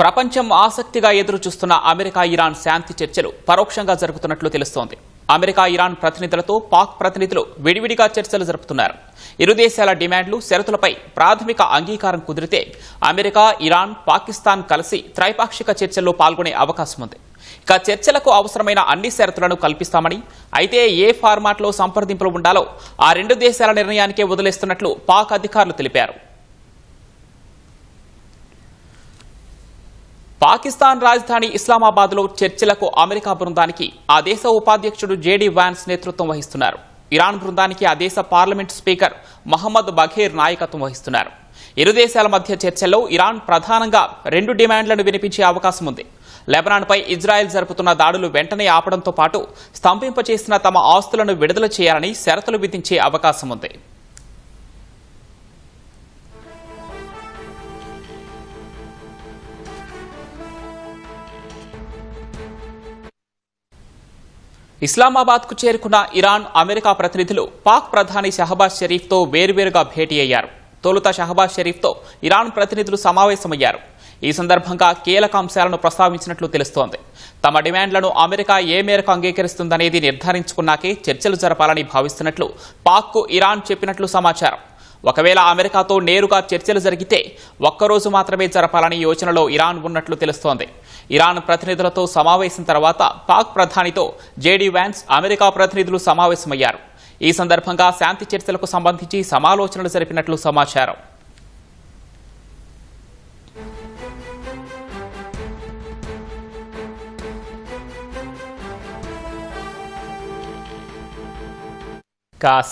ప్రపంచం ఆసక్తిగా ఎదురుచూస్తున్న అమెరికా ఇరాన్ శాంతి చర్చలు పరోక్షంగా జరుగుతున్నట్లు తెలుస్తోంది. అమెరికా ఇరాన్ ప్రతినిధులతో పాక్ ప్రతినిధులు విడివిడిగా చర్చలు జరుపుతున్నారు. ఇరు దేశాల డిమాండ్లు, షరతులపై ప్రాథమిక అంగీకారం కుదిరితే అమెరికా, ఇరాన్, పాకిస్తాన్ కలిసి త్రైపాక్షిక చర్చల్లో పాల్గొనే అవకాశం ఉంది. ఇక చర్చలకు అవసరమైన అన్ని షరతులను కల్పిస్తామని, అయితే ఏ ఫార్మాట్లో సంప్రదింపులు ఉండాలో ఆ రెండు దేశాల నిర్ణయానికే వదిలేస్తున్నట్లు పాక్ అధికారులు తెలిపారు. పాకిస్తాన్ రాజధాని ఇస్లామాబాద్లో చర్చలకు అమెరికా బృందానికి ఆ దేశ ఉపాధ్యక్షుడు జేడీ వాన్స్ నేతృత్వం వహిస్తున్నారు. ఇరాన్ బృందానికి ఆ దేశ పార్లమెంట్ స్పీకర్ మహమ్మద్ బఘేర్ నాయకత్వం వహిస్తున్నారు. ఇరు దేశాల మధ్య చర్చల్లో ఇరాన్ ప్రధానంగా రెండు డిమాండ్లను వినిపించే అవకాశం ఉంది. లెబనాన్పై ఇజ్రాయెల్ జరుపుతున్న దాడులు వెంటనే ఆపడంతో పాటు స్తంభింపచేసిన తమ ఆస్తులను విడుదల చేయాలని షరతులు విధించే అవకాశం ఉంది. ఇస్లామాబాద్ కు చేరుకున్న ఇరాన్, అమెరికా ప్రతినిధులు పాక్ ప్రధాని షహబాజ్ షరీఫ్ తో వేర్వేరుగా భేటీ అయ్యారు. తొలుత షహబాజ్ షరీఫ్ తో ఇరాన్ ప్రతినిధులు సమావేశమయ్యారు. ఈ సందర్భంగా కీలక అంశాలను ప్రస్తావించినట్లు తెలుస్తోంది. తమ డిమాండ్లను అమెరికా ఏ మేరకు అంగీకరిస్తుందనేది నిర్ధారించుకున్నాకే చర్చలు జరపాలని భావిస్తున్నట్లు పాక్కు ఇరాన్ చెప్పినట్లు సమాచారం. ఒకవేళ అమెరికాతో నేరుగా చర్చలు జరిగితే ఒక్కరోజు మాత్రమే జరపాలని యోచనలో ఇరాన్ ఉన్నట్లు తెలుస్తోంది. ఇరాన్ ప్రతినిధులతో సమావేశం తర్వాత పాక్ ప్రధానితో జేడీ వాన్స్, అమెరికా ప్రతినిధులు సమావేశమయ్యారు. ఈ సందర్భంగా శాంతి చర్చలకు సంబంధించి సమాలోచనలు జరిపినట్లు సమాచారం.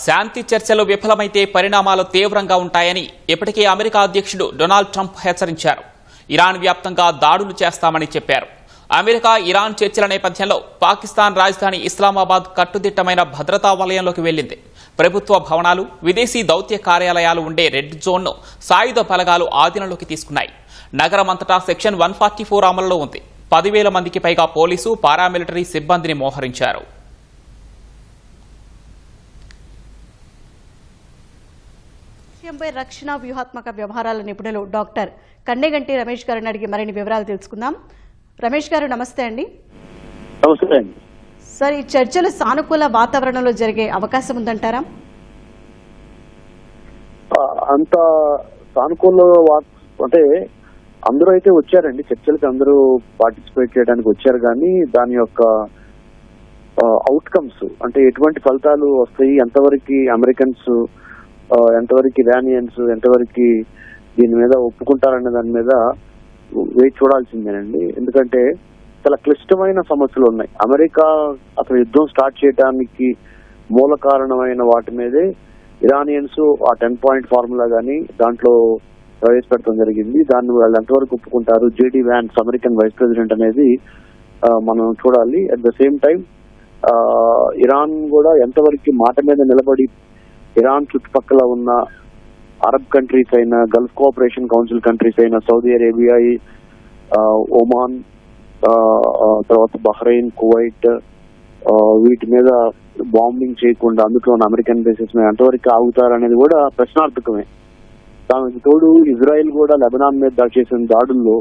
శాంతి చర్చలు విఫలమైతే పరిణామాలు తీవ్రంగా ఉంటాయని ఇప్పటికే అమెరికా అధ్యక్షుడు డొనాల్డ్ ట్రంప్ హెచ్చరించారు. ఇరాన్ వ్యాప్తంగా దాడులు చేస్తామని చెప్పారు. అమెరికా, ఇరాన్ చర్చల నేపథ్యంలో పాకిస్తాన్ రాజధాని ఇస్లామాబాద్ కట్టుదిట్టమైన భద్రతా వలయంలోకి వెళ్లింది. ప్రభుత్వ భవనాలు, విదేశీ దౌత్య కార్యాలయాలు ఉండే రెడ్ జోన్ను సాయుధ బలగాలు ఆధీనంలోకి తీసుకున్నాయి. నగరమంతటా సెక్షన్ 144 అమలులో ఉంది. 10,000 మందికి పైగా పోలీసు, పారామిలిటరీ సిబ్బందిని మోహరించారు. విషయంపై రక్షణ వ్యూహాత్మక వ్యవహారాల నిపుణులు డాక్టర్ కన్నెగంటి రమేష్ గారిని అడిగి మరిన్ని వివరాలు తెలుసుకుందాం. రమేష్ గారు, నమస్తే అండి. నమస్తే అండి. సార్, ఈ చర్చలు సానుకూల వాతావరణంలో జరిగే అవకాశం ఉందంటారా? అంత సానుకూల అంటే అందరూ అయితే వచ్చారండి చర్చలకు, అందరూ పార్టిసిపేట్ చేయడానికి వచ్చారు. కానీ దాని యొక్క అవుట్కమ్స్ అంటే ఎటువంటి ఫలితాలు వస్తాయి, ఎంతవరకు అమెరికన్స్, ఎంతవరకు ఇరానియన్స్, ఎంతవరకు దీని మీద ఒప్పుకుంటారనే దాని మీద వేచి చూడాల్సిందేనండి. ఎందుకంటే చాలా క్లిష్టమైన సమస్యలు ఉన్నాయి. అమెరికా అసలు యుద్ధం స్టార్ట్ చేయడానికి మూల కారణమైన వాటి మీదే ఇరానియన్స్ ఆ 10 పాయింట్ ఫార్ములా గానీ దాంట్లో ప్రవేశపెట్టడం జరిగింది. దాన్ని వాళ్ళు ఎంతవరకు ఒప్పుకుంటారు, JD Vance American vice president అనేది మనం చూడాలి. At the same time Iran కూడా ఎంతవరకు మాట మీద నిలబడి ఇరాన్ చుట్టుపక్కల ఉన్న అరబ్ కంట్రీస్ అయిన, గల్ఫ్ కోఆపరేషన్ కౌన్సిల్ కంట్రీస్ అయిన సౌదీ అరేబియా, ఒమాన్, తర్వాత బహ్రెయిన్, కువైట్, వీటి మీద బాంబింగ్ చేయకుండా అందులో ఉన్న అమెరికన్ బేసెస్ మీద ఎంతవరకు ఆగుతారనేది కూడా ప్రశ్నార్థకమే. దానికి తోడు ఇజ్రాయెల్ కూడా లెబనాన్ మీద చేసిన దాడుల్లో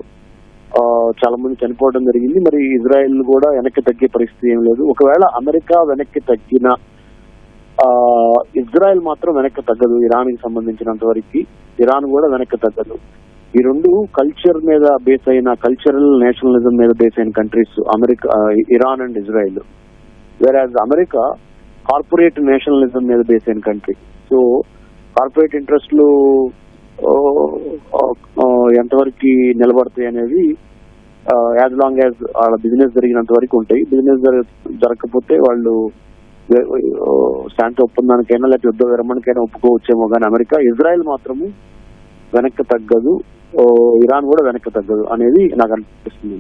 చాలా మంది చనిపోవడం జరిగింది. మరి ఇజ్రాయెల్ కూడా వెనక్కి తగ్గే పరిస్థితి ఏం లేదు. ఒకవేళ అమెరికా వెనక్కి తగ్గిన ఇజ్రాయెల్ మాత్రం వెనక్కి తగ్గదు. ఇరాన్ కి సంబంధించినంత వరకు ఇరాన్ కూడా వెనక్కి తగ్గదు. ఈ రెండు కల్చర్ మీద బేస్ అయిన, కల్చరల్ నేషనలిజం మీద బేస్ అయిన countries America, Iran and Israel. Whereas America corporate nationalism మీద బేస్ అయిన కంట్రీ. సో కార్పొరేట్ ఇంట్రెస్ట్లు ఎంతవరకు నిలబడతాయి అనేది యాజ్ లాంగ్ యాజ్ వాళ్ళ బిజినెస్ జరిగినంత వరకు ఉంటాయి. బిజినెస్ జరగకపోతే వాళ్ళు శాంతి ఒప్పందానికైనా లేకపోతే యుద్ధ విరమణకైనా ఒప్పుకోవచ్చేమో. కానీ అమెరికా, ఇజ్రాయెల్ మాత్రము వెనక్కి తగ్గదు, ఇరాన్ కూడా వెనక్కి తగ్గదు అనేది నాకు అనిపిస్తుంది.